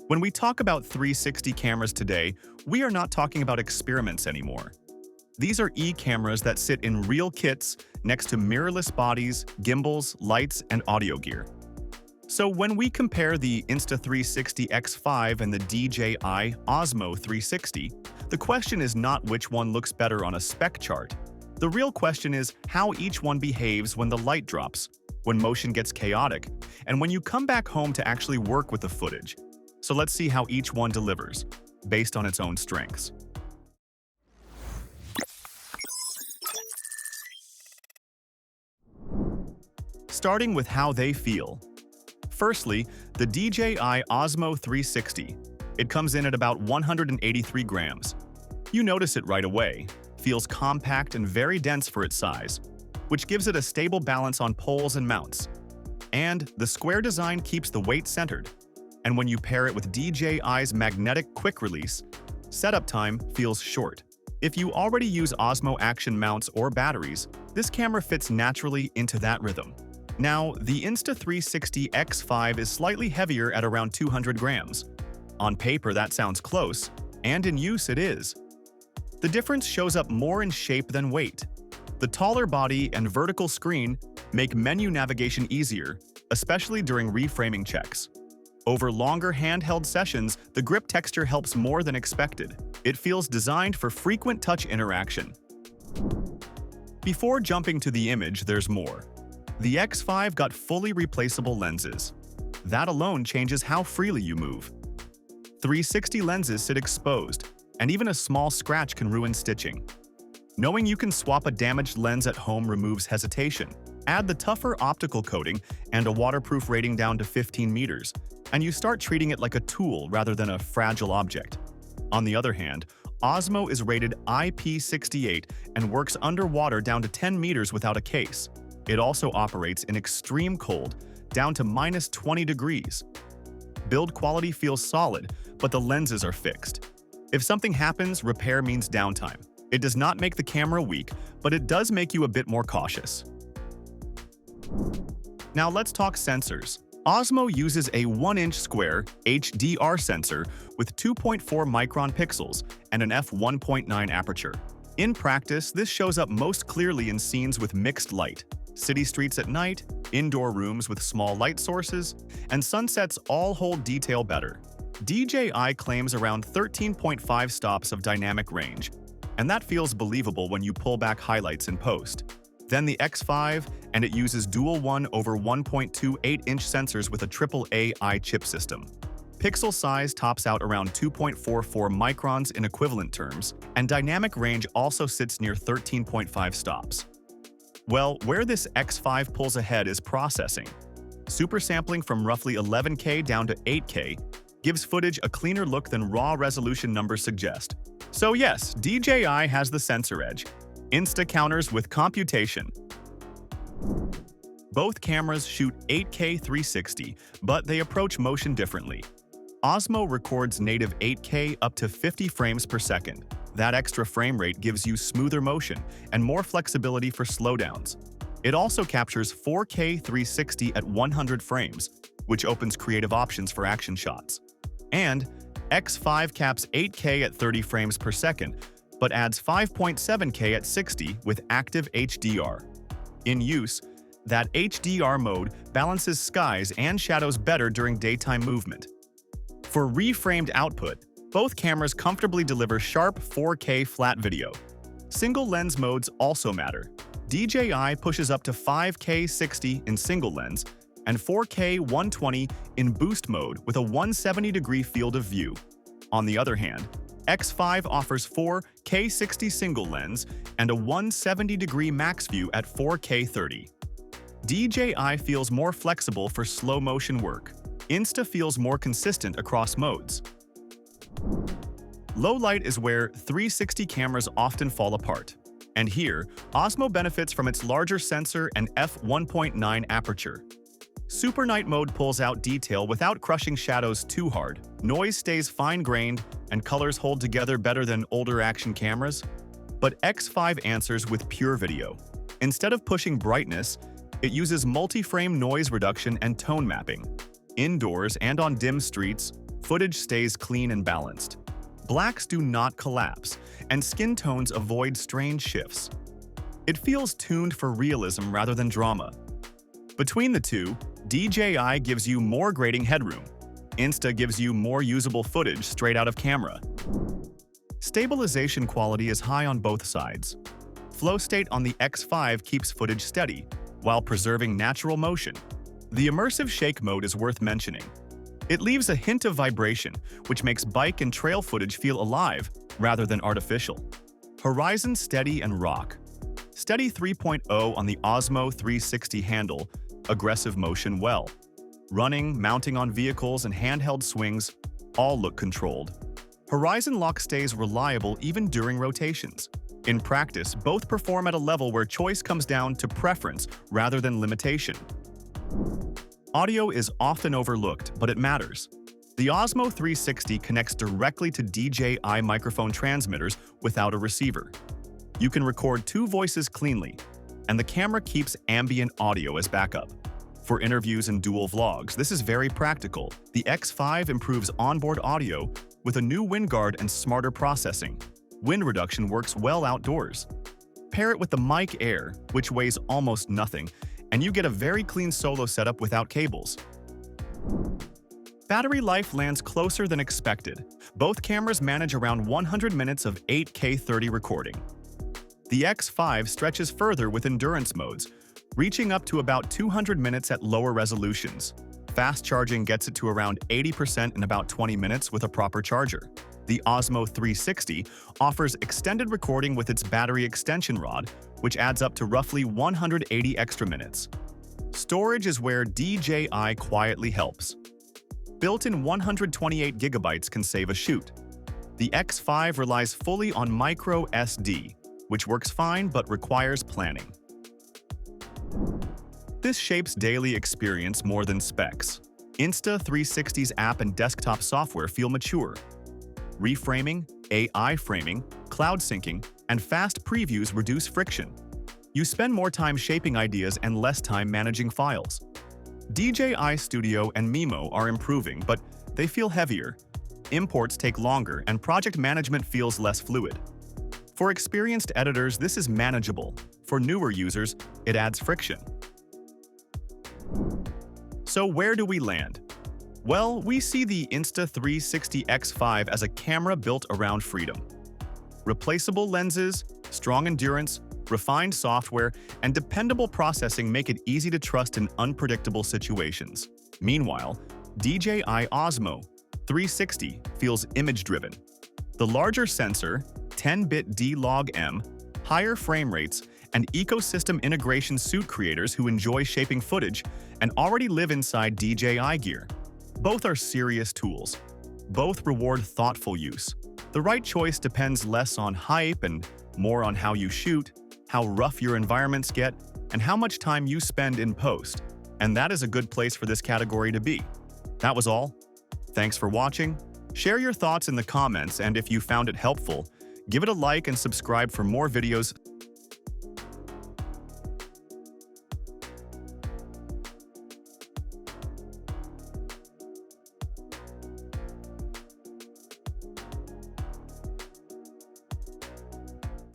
When we talk about 360 cameras today, we are not talking about experiments anymore. These are e-cameras that sit in real kits next to mirrorless bodies, gimbals, lights, and audio gear. So when we compare the Insta360 X5 and the DJI Osmo360, the question is not which one looks better on a spec chart. The real question is how each one behaves when the light drops, when motion gets chaotic, and when you come back home to actually work with the footage. So let's see how each one delivers, based on its own strengths. Starting with how they feel. Firstly, the DJI Osmo360. It comes in at about 183 grams. You notice it right away. Feels compact and very dense for its size, which gives it a stable balance on poles and mounts. And the square design keeps the weight centered. And when you pair it with DJI's magnetic quick release, setup time feels short. If you already use Osmo action mounts or batteries, this camera fits naturally into that rhythm. Now, the Insta360 X5 is slightly heavier at around 200 grams. On paper, that sounds close, and in use it is. The difference shows up more in shape than weight. The taller body and vertical screen make menu navigation easier, especially during reframing checks. Over longer handheld sessions, the grip texture helps more than expected. It feels designed for frequent touch interaction. Before jumping to the image, there's more. The X5 got fully replaceable lenses. That alone changes how freely you move. 360 lenses sit exposed, and even a small scratch can ruin stitching. Knowing you can swap a damaged lens at home removes hesitation. Add the tougher optical coating and a waterproof rating down to 15 meters, and you start treating it like a tool rather than a fragile object. On the other hand, Osmo is rated IP68 and works underwater down to 10 meters without a case. It also operates in extreme cold, down to minus 20 degrees. Build quality feels solid, but the lenses are fixed. If something happens, repair means downtime. It does not make the camera weak, but it does make you a bit more cautious. Now let's talk sensors. Osmo uses a 1-inch square HDR sensor with 2.4 micron pixels and an f1.9 aperture. In practice, this shows up most clearly in scenes with mixed light. City streets at night, indoor rooms with small light sources, and sunsets all hold detail better. DJI claims around 13.5 stops of dynamic range, and that feels believable when you pull back highlights in post. Then the X5, and it uses dual 1/1.28-inch sensors with a AAA chip system. Pixel size tops out around 2.44 microns in equivalent terms, and dynamic range also sits near 13.5 stops. Well, where this X5 pulls ahead is processing. Super sampling from roughly 11K down to 8K gives footage a cleaner look than raw resolution numbers suggest. So yes, DJI has the sensor edge. Insta counters with computation. Both cameras shoot 8K 360, but they approach motion differently. Osmo records native 8K up to 50 frames per second. That extra frame rate gives you smoother motion and more flexibility for slowdowns. It also captures 4K 360 at 100 frames, which opens creative options for action shots. And X5 caps 8K at 30 frames per second, but adds 5.7K at 60 with active HDR. In use, that HDR mode balances skies and shadows better during daytime movement. For reframed output, both cameras comfortably deliver sharp 4K flat video. Single lens modes also matter. DJI pushes up to 5K 60 in single lens and 4K 120 in boost mode with a 170-degree field of view. On the other hand, X5 offers 4K 60 single lens and a 170-degree max view at 4K 30. DJI feels more flexible for slow motion work. Insta feels more consistent across modes. Low light is where 360 cameras often fall apart. And here, Osmo benefits from its larger sensor and f1.9 aperture. Super night mode pulls out detail without crushing shadows too hard. Noise stays fine-grained, and colors hold together better than older action cameras. But X5 answers with pure video. Instead of pushing brightness, it uses multi-frame noise reduction and tone mapping. Indoors and on dim streets, Footage stays clean and balanced. Blacks do not collapse, and skin tones avoid strange shifts. It feels tuned for realism rather than drama. Between the two, DJI gives you more grading headroom. Insta gives you more usable footage straight out of camera. Stabilization quality is high on both sides. Flow state on the X5 keeps footage steady, while preserving natural motion. The immersive shake mode is worth mentioning. It leaves a hint of vibration, which makes bike and trail footage feel alive rather than artificial. Horizon steady and rock. Steady 3.0 on the Osmo360 handle, aggressive motion well. Running, mounting on vehicles, and handheld swings all look controlled. Horizon lock stays reliable even during rotations. In practice, both perform at a level where choice comes down to preference rather than limitation. Audio is often overlooked, but it matters. The Osmo360 connects directly to DJI microphone transmitters without a receiver. You can record two voices cleanly, and the camera keeps ambient audio as backup. For interviews and dual vlogs, this is very practical. The X5 improves onboard audio with a new wind guard and smarter processing. Wind reduction works well outdoors. Pair it with the Mic Air, which weighs almost nothing, and you get a very clean solo setup without cables. Battery life lands closer than expected. Both cameras manage around 100 minutes of 8K 30 recording. The X5 stretches further with endurance modes, reaching up to about 200 minutes at lower resolutions. Fast charging gets it to around 80% in about 20 minutes with a proper charger. The Osmo360 offers extended recording with its battery extension rod, which adds up to roughly 180 extra minutes. Storage is where DJI quietly helps. Built-in 128 GB can save a shoot. The X5 relies fully on micro SD, which works fine but requires planning. This shapes daily experience more than specs. Insta360's app and desktop software feel mature. Reframing, AI framing, cloud syncing, and fast previews reduce friction. You spend more time shaping ideas and less time managing files. DJI Studio and Mimo are improving, but they feel heavier. Imports take longer, and project management feels less fluid. For experienced editors, this is manageable. For newer users, it adds friction. So where do we land? Well, we see the Insta360 X5 as a camera built around freedom. Replaceable lenses, strong endurance, refined software, and dependable processing make it easy to trust in unpredictable situations. Meanwhile, DJI Osmo 360 feels image-driven. The larger sensor, 10-bit D-Log-M, higher frame rates, and ecosystem integration suit creators who enjoy shaping footage and already live inside DJI gear. Both are serious tools. Both reward thoughtful use. The right choice depends less on hype and more on how you shoot, how rough your environments get, and how much time you spend in post. And that is a good place for this category to be. That was all. Thanks for watching. Share your thoughts in the comments, and if you found it helpful, give it a like and subscribe for more videos.